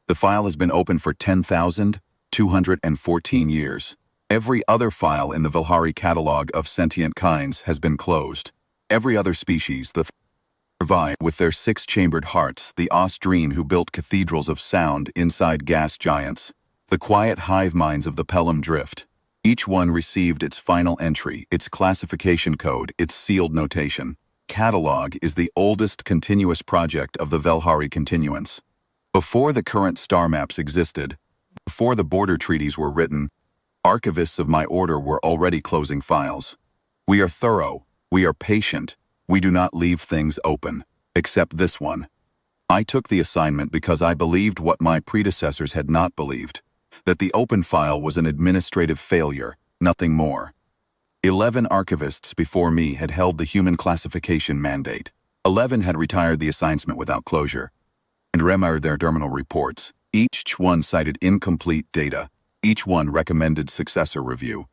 The file has been open for 10,214 years. Every other file in the Velhari Catalogue of sentient kinds has been closed. Every other species, the survive with their six-chambered hearts, the Austrian who built cathedrals of sound inside gas giants, the quiet hive minds of the Pelham Drift. Each one received its final entry, its classification code, its sealed notation. Catalogue is the oldest continuous project of the Velhari Continuance. Before the current star maps existed, before the border treaties were written, archivists of my order were already closing files. We are thorough, we are patient, we do not leave things open, except this one. I took the assignment because I believed what my predecessors had not believed, that the open file was an administrative failure, nothing more. 11 archivists before me had held the human classification mandate. 11 had retired the assignment without closure and remired their terminal reports. Each one cited incomplete data. Each one recommended successor review.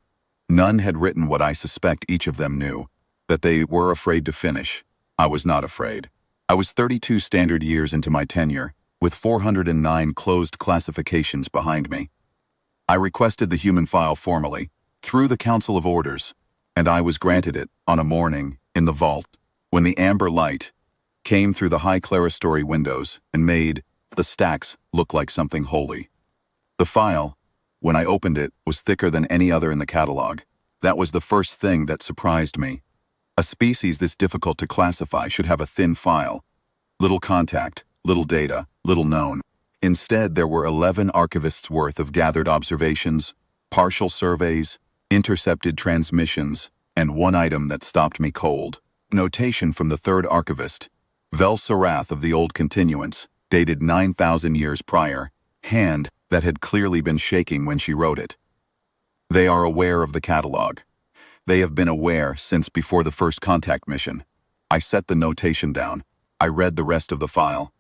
None had written what I suspect each of them knew, that they were afraid to finish. I was not afraid. I was 32 standard years into my tenure, with 409 closed classifications behind me. I requested the human file formally, through the Council of Orders, and I was granted it on a morning in the vault, when the amber light came through the high clerestory windows and made the stacks look like something holy. The file, when I opened it, was thicker than any other in the catalog. That was the first thing that surprised me. A species this difficult to classify should have a thin file. Little contact, little data, little known. Instead, there were 11 archivists' worth of gathered observations, partial surveys, intercepted transmissions, and one item that stopped me cold. Notation from the third archivist, Velhari of the Old Continuance, dated 9,000 years prior, hand that had clearly been shaking when she wrote it. They are aware of the catalog. They have been aware since before the first contact mission. I set the notation down. I read the rest of the file.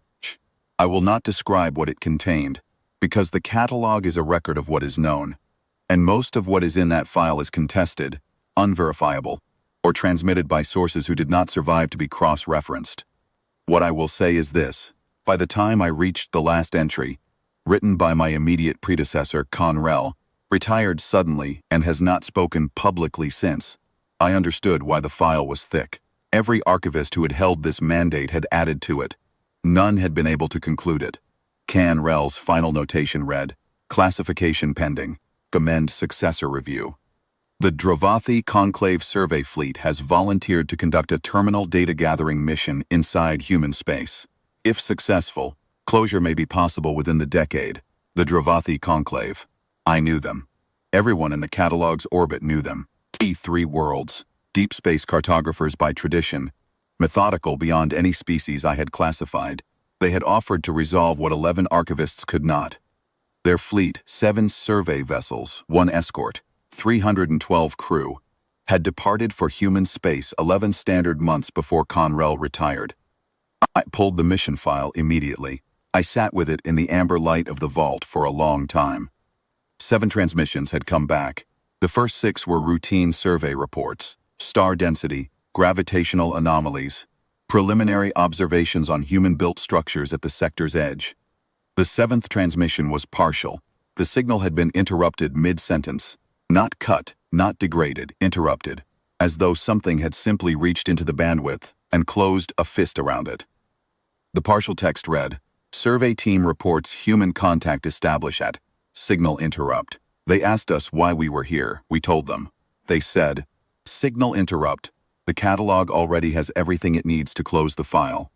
I will not describe what it contained, because the catalog is a record of what is known, and most of what is in that file is contested, unverifiable, or transmitted by sources who did not survive to be cross-referenced. What I will say is this: by the time I reached the last entry, written by my immediate predecessor, Conrel, retired suddenly and has not spoken publicly since, I understood why the file was thick. Every archivist who had held this mandate had added to it. None had been able to conclude it. Conrel's final notation read, "Classification pending. Commend successor review." The Velhari Conclave Survey Fleet has volunteered to conduct a terminal data gathering mission inside human space. If successful, closure may be possible within the decade. The Velhari Conclave. I knew them. Everyone in the catalog's orbit knew them. E3 worlds, deep space cartographers by tradition, methodical beyond any species I had classified. They had offered to resolve what 11 archivists could not. Their fleet, 7 survey vessels, 1 escort, 312 crew, had departed for human space 11 standard months before Conrel retired. I pulled the mission file immediately. I sat with it in the amber light of the vault for a long time. 7 transmissions had come back. The first 6 were routine survey reports, star density, gravitational anomalies, preliminary observations on human-built structures at the sector's edge. The 7th transmission was partial. The signal had been interrupted mid-sentence. Not cut, not degraded, interrupted, as though something had simply reached into the bandwidth and closed a fist around it. The partial text read, "Survey team reports human contact established at signal interrupt." They asked us why we were here. We told them. They said, "Signal interrupt. The catalog already has everything it needs to close the file."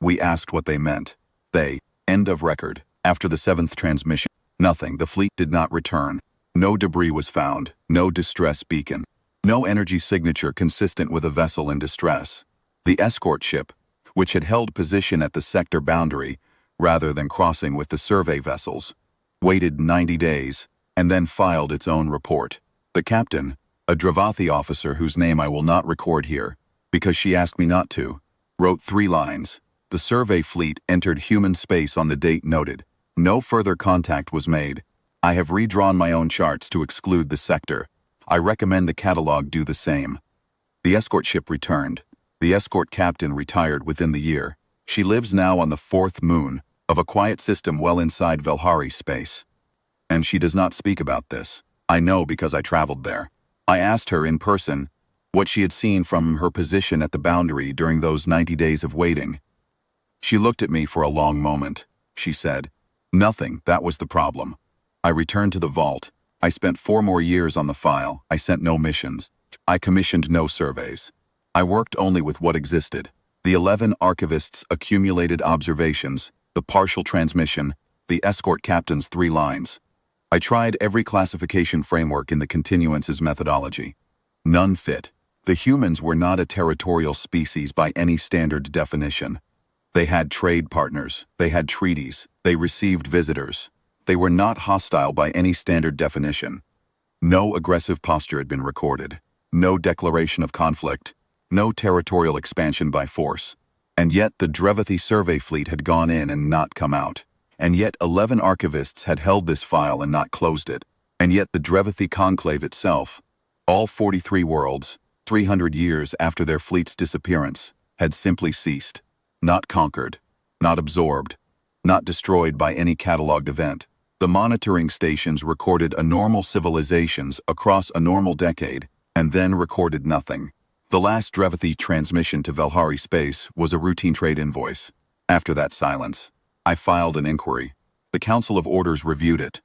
We asked what they meant. They, end of record. After the 7th transmission, nothing. The fleet did not return. No debris was found. No distress beacon. No energy signature consistent with a vessel in distress. The escort ship, which had held position at the sector boundary, rather than crossing with the survey vessels, waited 90 days, and then filed its own report. The captain, a Velhari officer whose name I will not record here, because she asked me not to, wrote 3 lines. The survey fleet entered human space on the date noted. No further contact was made. I have redrawn my own charts to exclude the sector. I recommend the catalog do the same. The escort ship returned. The escort captain retired within the year. She lives now on the 4th moon, of a quiet system well inside Velhari space. And she does not speak about this. I know because I traveled there. I asked her in person what she had seen from her position at the boundary during those 90 days of waiting. She looked at me for a long moment. She said, "Nothing, that was the problem. I returned to the vault. I spent 4 more years on the file. I sent no missions. I commissioned no surveys. I worked only with what existed. The 11 archivists' accumulated observations, the partial transmission, the escort captain's 3 lines. I tried every classification framework in the Continuance's methodology. None fit. The humans were not a territorial species by any standard definition. They had trade partners, they had treaties, they received visitors. They were not hostile by any standard definition. No aggressive posture had been recorded. No declaration of conflict. No territorial expansion by force. And yet the Drevathi survey fleet had gone in and not come out. And yet 11 archivists had held this file and not closed it. And yet the Drevathi conclave itself, all 43 worlds, 300 years after their fleet's disappearance, had simply ceased. Not conquered, not absorbed, not destroyed by any catalogued event. The monitoring stations recorded a normal civilizations across a normal decade, and then recorded nothing. The last Drevathi transmission to Velhari space was a routine trade invoice. After that silence, I filed an inquiry. The Council of Orders reviewed it.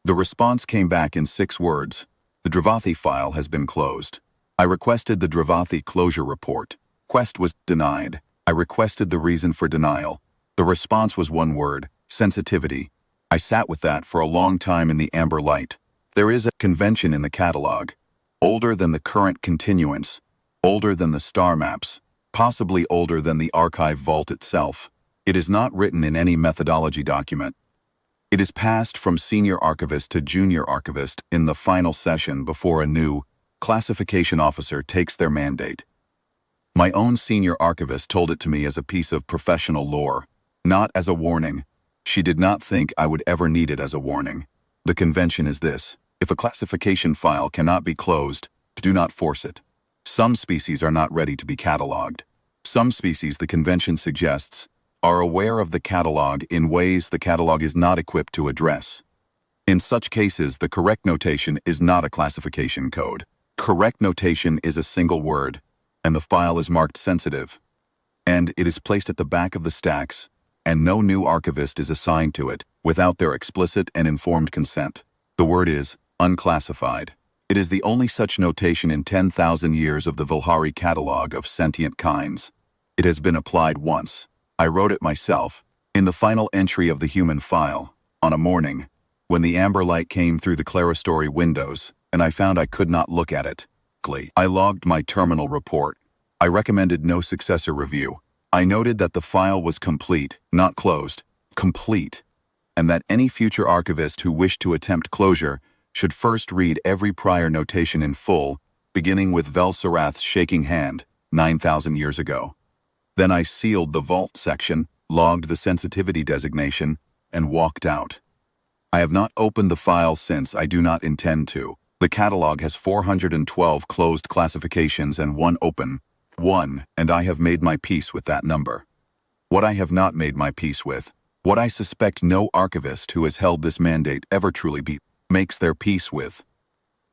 The response came back in 6 words. The Drevathi file has been closed. I requested the Drevathi closure report. Request was denied. I requested the reason for denial. The response was 1 word: sensitivity. I sat with that for a long time in the amber light. There is a convention in the catalog, older than the current continuance, older than the star maps, possibly older than the archive vault itself. It is not written in any methodology document. It is passed from senior archivist to junior archivist in the final session before a new classification officer takes their mandate. My own senior archivist told it to me as a piece of professional lore, not as a warning. She did not think I would ever need it as a warning. The convention is this: if a classification file cannot be closed, do not force it. Some species are not ready to be catalogued. Some species, the convention suggests, are aware of the catalog in ways the catalog is not equipped to address. In such cases, the correct notation is not a classification code. Correct notation is a single word, and the file is marked sensitive. And it is placed at the back of the stacks, and no new archivist is assigned to it without their explicit and informed consent. The word is unclassified. It is the only such notation in 10,000 years of the Velhari Catalogue of Sentient Kinds. It has been applied once. I wrote it myself, in the final entry of the human file, on a morning, when the amber light came through the clerestory windows, and I found I could not look at it. I logged my terminal report. I recommended no successor review. I noted that the file was complete, not closed, complete, and that any future archivist who wished to attempt closure should first read every prior notation in full, beginning with Vel-Sarath's shaking hand, 9,000 years ago. Then I sealed the vault section, logged the sensitivity designation, and walked out. I have not opened the file since. I do not intend to. The catalog has 412 closed classifications and 1 open. 1, and I have made my peace with that number. What I have not made my peace with, what I suspect no archivist who has held this mandate ever truly makes their peace with,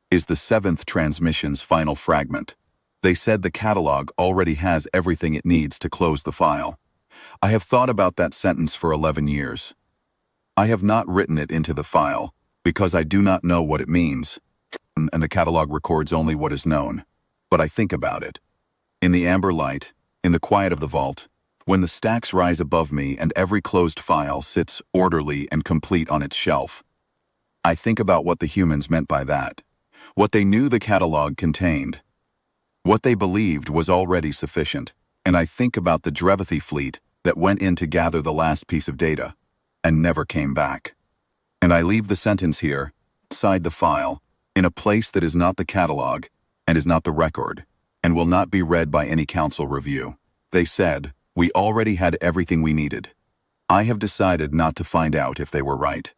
is the 7th transmission's final fragment. They said the catalog already has everything it needs to close the file. I have thought about that sentence for 11 years. I have not written it into the file, because I do not know what it means, and the catalog records only what is known. But I think about it. In the amber light, in the quiet of the vault, when the stacks rise above me and every closed file sits orderly and complete on its shelf, I think about what the humans meant by that, what they knew the catalog contained, what they believed was already sufficient, and I think about the Drevathi fleet that went in to gather the last piece of data, and never came back. And I leave the sentence here, inside the file, in a place that is not the catalog, and is not the record, and will not be read by any council review. They said, we already had everything we needed. I have decided not to find out if they were right.